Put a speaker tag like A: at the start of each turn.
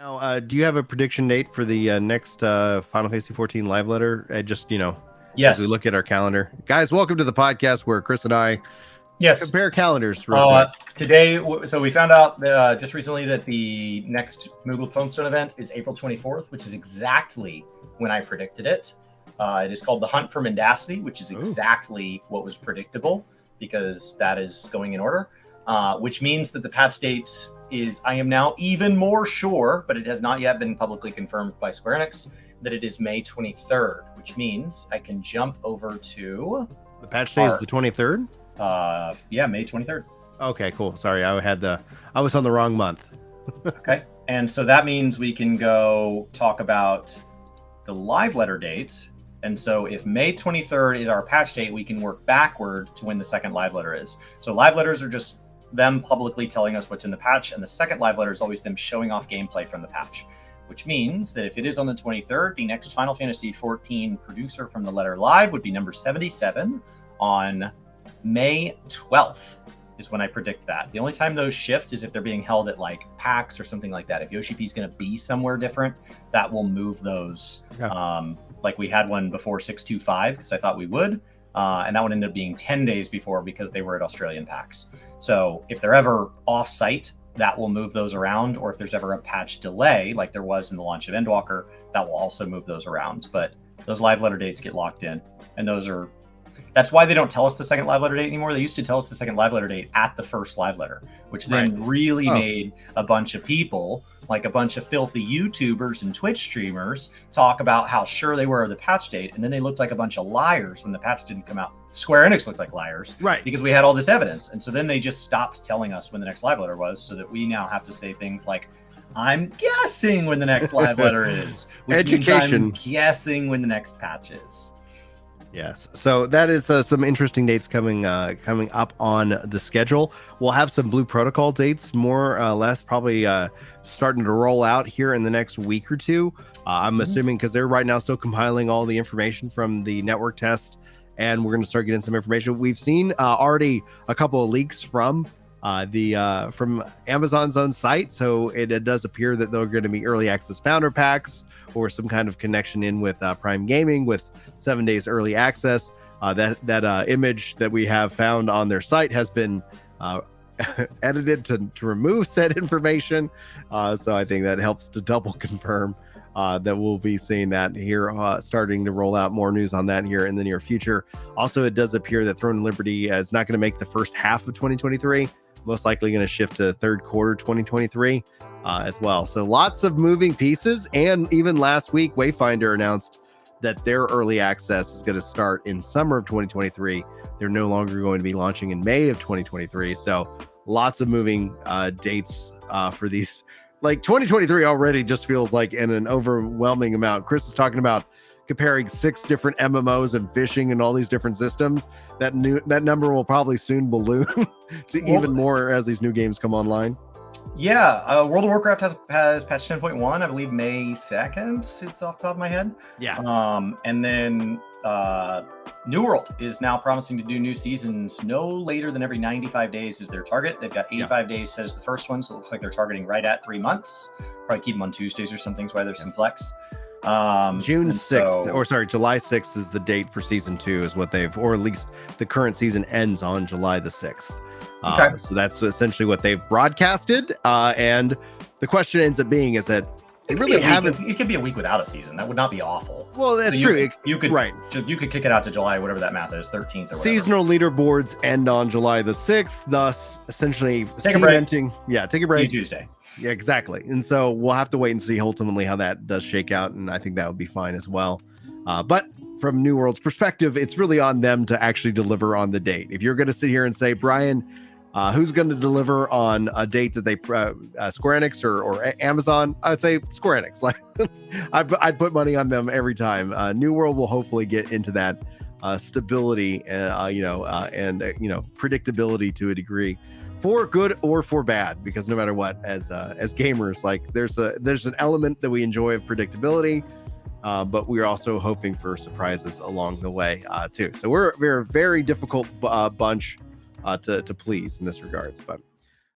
A: Now, do you have a prediction date for the next Final Fantasy 14 live letter? Just, as we
B: Yes.
A: look at our calendar. Guys, welcome to the podcast where Chris and I
B: Yes.
A: compare calendars real quick.
B: Today, so we found out just recently that the next Moogle Tombstone event is April 24th, which is exactly when I predicted it. It is called the Hunt for Mendacity, which is exactly what was predictable because that is going in order, which means that the patch date is, I am now even more sure, but it has not yet been publicly confirmed by Square Enix, that it is May 23rd, which means I can jump over to...
A: The patch day is the 23rd?
B: Yeah, May 23rd.
A: Okay, cool. Sorry, I was on the wrong month.
B: Okay. And so that means we can go talk about the live letter date. And so if May 23rd is our patch date, we can work backward to when the second live letter is. So live letters are just them publicly telling us what's in the patch, and the second live letter is always them showing off gameplay from the patch, which means that if it is on the 23rd, the next Final Fantasy 14 producer from the letter live would be number 77 on May 12th is when I predict that. The only time those shift is if they're being held at like PAX or something like that. If Yoshi P's going to be somewhere different, that will move those. Yeah. Like we had one before 625 because I thought we would. And that one ended up being 10 days before because they were at Australian PAX. So if they're ever off-site, that will move those around. Or if there's ever a patch delay, like there was in the launch of Endwalker, that will also move those around. But those live letter dates get locked in. And that's why they don't tell us the second live letter date anymore. They used to tell us the second live letter date at the first live letter, which then really made a bunch of people, like a bunch of filthy YouTubers and Twitch streamers, talk about how sure they were of the patch date. And then they looked like a bunch of liars when the patch didn't come out. Square Enix looked like liars, right? Because we had all this evidence. And so then they just stopped telling us when the next live letter was, so that we now have to say things like, I'm guessing when the next live letter is, which means I'm guessing when the next patch is.
A: Yes, so that is some interesting dates coming up on the schedule. We'll have some Blue Protocol dates, more or less, probably starting to roll out here in the next week or two. I'm assuming because they're right now still compiling all the information from the network test, and we're going to start getting some information. We've seen already a couple of leaks from from Amazon's own site, so it does appear that they're going to be early access founder packs or some kind of connection in with Prime Gaming with 7 days early access. That image that we have found on their site has been edited to remove said information, so I think that helps to double confirm that we'll be seeing that here, starting to roll out more news on that here in the near future. Also, it does appear that Throne of Liberty is not going to make the first half of 2023, most likely going to shift to third quarter 2023 as well. So lots of moving pieces. And even last week, Wayfinder announced that their early access is going to start in summer of 2023. They're no longer going to be launching in May of 2023. So lots of moving dates for these. Like 2023 already just feels like in an overwhelming amount. Chris is talking about comparing 6 different MMOs and fishing and all these different systems. That number will probably soon balloon to even more as these new games come online.
B: Yeah, World of Warcraft has patch 10.1, I believe May 2nd is off the top of my head.
A: Yeah.
B: And then New World is now promising to do new seasons no later than every 95 days is their target. They've got 85 days set as the first one, so it looks like they're targeting right at 3 months. Probably keep them on Tuesdays or something, so why there's some flex.
A: June 6th, July 6th is the date for season 2 is what or at least the current season ends on July the 6th. So that's essentially what they've broadcasted. And the question ends up being is that they really haven't.
B: It could be a week without a season. That would not be awful.
A: Well, that's true.
B: You could kick it out to July, whatever that math is, 13th or whatever.
A: Seasonal leaderboards end on July the 6th, thus essentially
B: take a break.
A: Take a break.
B: Tuesday.
A: Yeah, exactly. And so we'll have to wait and see ultimately how that does shake out. And I think that would be fine as well. But from New World's perspective, it's really on them to actually deliver on the date. If you're going to sit here and say, Brian, who's going to deliver on a date that they Square Enix or Amazon, I would say Square Enix. Like I'd put money on them every time. New World will hopefully get into that stability and predictability to a degree, for good or for bad, because no matter what, as gamers, like there's an element that we enjoy of predictability, but we're also hoping for surprises along the way too. So we're a very difficult bunch to please in this regards, but